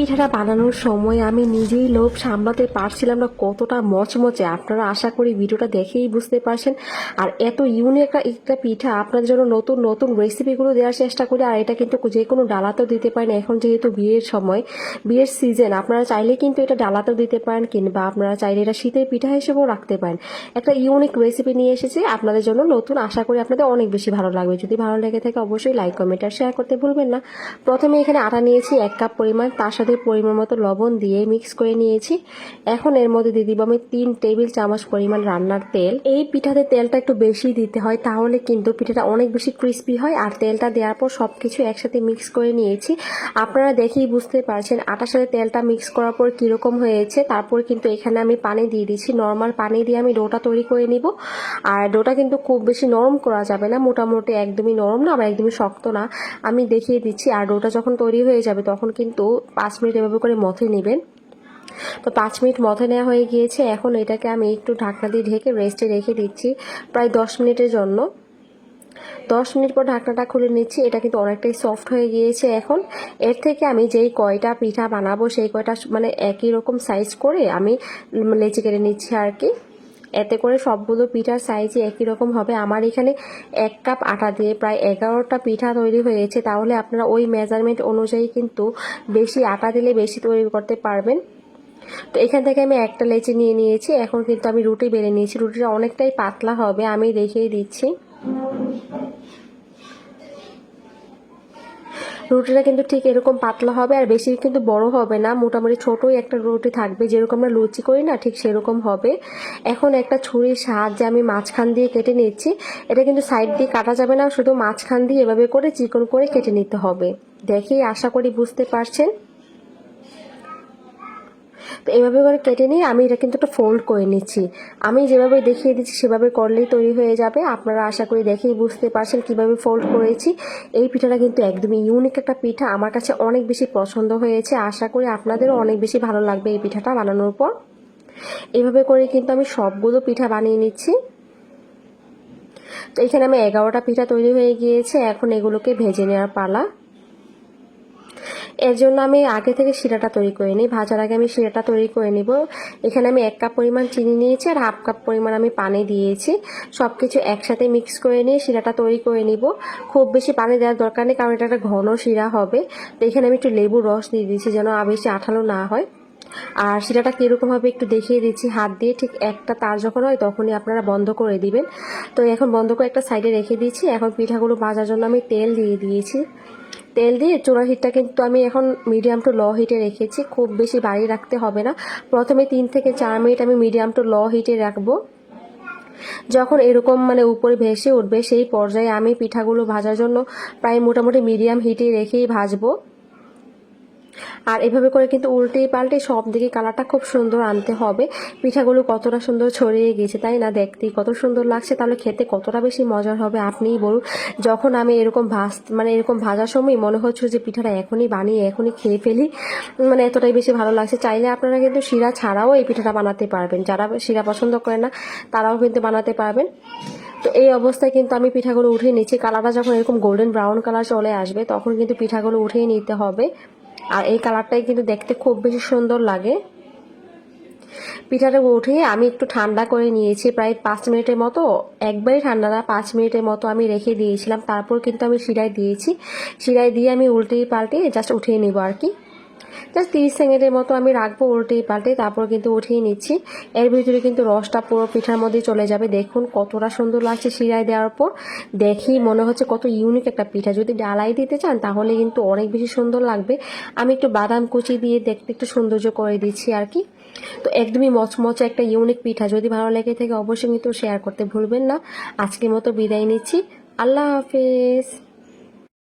পিঠাটা বানানোর সময় আমি নিজেই লোভ সামলাতে পারছিলাম না, কতটা মচমচে। আপনারা আশা করি ভিডিওটা দেখেই বুঝতে পারছেন। আর এত ইউনিক একটা পিঠা আপনাদের জন্য নতুন নতুন রেসিপিগুলো দেওয়ার চেষ্টা করি। আর এটা কিন্তু যে কোনো ডালাতেও দিতে পারেন। এখন যেহেতু বিয়ের সময়, বিয়ের সিজন, আপনারা চাইলে কিন্তু এটা ডালাতেও দিতে পারেন, কিংবা আপনারা চাইলে এটা শীতের পিঠা হিসেবেও রাখতে পারেন। একটা ইউনিক রেসিপি নিয়ে এসেছি আপনাদের জন্য নতুন। আশা করি আপনাদের অনেক বেশি ভালো লাগবে। যদি ভালো লেগে থাকে অবশ্যই লাইক, কমেন্ট আর শেয়ার করতে ভুলবেন না। প্রথমে এখানে আটা নিয়েছি 1 কাপ পরিমাণ, তার সাথে পরিমাণ মতো লবণ দিয়ে মিক্স করে নিয়েছি। এখন এর মধ্যে দিয়ে দিব আমি 3 টেবিল চামচ পরিমাণ রান্নার তেল। এই পিঠাতে তেলটা একটু বেশি দিতে হয়, তাহলে কিন্তু পিঠাটা অনেক বেশি ক্রিস্পি হয়। আর তেলটা দেওয়ার পর সবকিছু একসাথে মিক্স করে নিয়েছি। আপনারা দেখেই বুঝতে পারছেন আটার সাথে তেলটা মিক্স করার পর কিরকম হয়েছে। তারপর কিন্তু এখানে আমি পানি দিয়ে দিচ্ছি। নর্মাল পানি দিয়ে আমি ডোটা তৈরি করে নিব। আর ডোটা কিন্তু খুব বেশি নরম করা যাবে না, মোটামুটি একদমই নরম না আবার একদমই শক্ত না, আমি দেখিয়ে দিচ্ছি। আর ডোটা যখন তৈরি হয়ে যাবে তখন কিন্তু 5 মিনিট এভাবে করে মথে নেবেন। তো 5 মিনিট মথে নেওয়া হয়ে গিয়েছে। এখন এটাকে আমি একটু ঢাকনা দিয়ে ঢেকে রেস্টে রেখে দিচ্ছি প্রায় 10 মিনিটের জন্য। 10 মিনিট পর ঢাকনাটা খুলে নিচ্ছি। এটা কিন্তু অনেকটাই সফট হয়ে গিয়েছে। এখন এর থেকে আমি যেই কয়টা পিঠা বানাবো সেই কয়টা মানে একই রকম সাইজ করে আমি লেচি কেটে নিচ্ছি আর কি। এতে করে সবগুলো পিঠার সাইজই একই রকম হবে। আমার এখানে 1 কাপ আটা দিয়ে প্রায় 11টা পিঠা তৈরি হয়েছে। তাহলে আপনারা ওই মেজারমেন্ট অনুযায়ী কিন্তু বেশি আটা দিলে বেশি তৈরি করতে পারবেন। তো এখান থেকে আমি একটা লেচি নিয়ে নিয়েছি। এখন কিন্তু আমি রুটি বেলে নিয়েছি। রুটিটা অনেকটাই পাতলা হবে, আমি দেখিয়ে দিচ্ছি। রুটিটা কিন্তু ঠিক এরকম পাতলা হবে, আর বেশি কিন্তু বড় হবে না, মোটামুটি ছোটই একটা রুটি থাকবে, যেরকম আমরা লুচি করি না ঠিক সেরকম হবে। এখন একটা ছুরির সাহায্যে আমি মাঝখান দিয়ে কেটে নিচ্ছি। এটা কিন্তু সাইড দিয়ে কাটা যাবে না, শুধু মাঝখান দিয়ে এভাবে করে চিকন করে কেটে নিতে হবে। দেখেই আশা করি বুঝতে পারছেন। তো এইভাবে করে কেটে নিয়ে আমি এটা কিন্তু একটা ফোল্ড করে নিচ্ছি। আমি যেভাবে দেখিয়ে দিচ্ছি সেভাবে করলেই তৈরি হয়ে যাবে। আপনারা আশা করি দেখেই বুঝতে পারছেন কিভাবে ফোল্ড করেছি। এই পিঠাটা কিন্তু একদমই ইউনিক একটা পিঠা, আমার কাছে অনেক বেশি পছন্দ হয়েছে। আশা করি আপনাদেরও অনেক বেশি ভালো লাগবে এই পিঠাটা বানানোর পর। এইভাবে করে কিন্তু আমি সবগুলো পিঠা বানিয়ে নিচ্ছি। তো এখানে আমি 11টা পিঠা তৈরি হয়ে গিয়েছে। এখন এগুলোকে ভেজে নেওয়ার পালা। এর জন্য আমি আগে থেকে শিরাটা তৈরি করে নিই। ভাজার আগে আমি শিরাটা তৈরি করে নিব। এখানে আমি 1 কাপ পরিমাণ চিনি নিয়েছি আর 1/2 কাপ পরিমাণ আমি পানি দিয়েছি। সব কিছু একসাথে মিক্স করে নিয়ে শিরাটা তৈরি করে নিব। খুব বেশি পানি দেওয়ার দরকার নেই, কারণ এটা একটা ঘন শিরা হবে। তো এখানে আমি একটু লেবুর রস দিয়ে দিয়েছি যেন বেশি আঠালো না হয়। আর শিরাটা কীরকম হবে একটু দেখিয়ে দিচ্ছি হাত দিয়ে। ঠিক একটা তার যখন হয় তখনই আপনারা বন্ধ করে দিবেন। তো এখন বন্ধ করে একটা সাইডে রেখে দিয়েছি। এখন পিঠাগুলো ভাজার জন্য আমি তেল দিয়ে দিয়েছি। তেল দিয়ে চুলার হিটটা কিন্তু আমি এখন মিডিয়াম টু লো হিটে রেখেছি, খুব বেশি বাড়িয়ে রাখতে হবে না। প্রথমে 3 থেকে 4 মিনিট আমি মিডিয়াম টু লো হিটে রাখবো। যখন এরকম মানে উপরে ভেসে উঠবে সেই পর্যায়ে আমি পিঠাগুলো ভাজার জন্য প্রায় মোটামুটি মিডিয়াম হিটে রেখেই ভাজবো। আর এভাবে করে কিন্তু উল্টে পাল্টে সব দিকে কালারটা খুব সুন্দর আনতে হবে। পিঠাগুলো কতটা সুন্দর ছড়িয়ে গেছে তাই না, দেখতে কত সুন্দর লাগছে, তাহলে খেতে কতটা বেশি মজার হবে আপনিই বলুন। যখন আমি এরকম এরকম ভাজার সময় মনে হচ্ছে যে পিঠাটা এখনই বানিয়ে এখনই খেয়ে ফেলি, মানে এতটাই বেশি ভালো লাগছে। চাইলে আপনারা কিন্তু শিরা ছাড়াও এই পিঠাটা বানাতে পারবেন, যারা শিরা পছন্দ করে না তারাও কিন্তু বানাতে পারবেন। তো এই অবস্থায় কিন্তু আমি পিঠাগুলো উঠিয়ে নিচ্ছি। কালারটা যখন এরকম গোল্ডেন ব্রাউন কালার চলে আসবে তখন কিন্তু পিঠাগুলো উঠিয়ে নিতে হবে। আর এই কালারটাই কিন্তু দেখতে খুব বেশি সুন্দর লাগে। পিঠাটা উঠিয়ে আমি একটু ঠান্ডা করে নিয়েছি প্রায় 5 মিনিটের মতো। একবারই ঠান্ডা না, 5 মিনিটের মতো আমি রেখে দিয়েছিলাম। তারপর কিন্তু আমি শিরায় দিয়েছি। শিরায় দিয়ে আমি উল্টিয়ে পাল্টিয়ে জাস্ট উঠিয়ে নিব আর কি। জাস্ট 30 সেকেন্ডের মতো আমি রাখবো উল্টিয়ে পাল্টে, তারপর কিন্তু উঠিয়ে নিচ্ছি। এর ভিতরে কিন্তু রসটা পুরো পিঠার মধ্যে চলে যাবে। দেখুন কতটা সুন্দর লাগছে শিরায় দেওয়ার পর। দেখি মনে হচ্ছে কত ইউনিক একটা পিঠা। যদি ডালাই দিতে চান তাহলে কিন্তু অনেক বেশি সুন্দর লাগবে। আমি একটু বাদাম কুচি দিয়ে দেখতে একটু সৌন্দর্য করে দিচ্ছি আর কি। তো একদমই মচমচে একটা ইউনিক পিঠা। যদি ভালো লেগে থাকে অবশ্যই কিন্তু শেয়ার করতে ভুলবেন না। আজকের মতো বিদায় নিচ্ছি। আল্লাহ হাফেজ।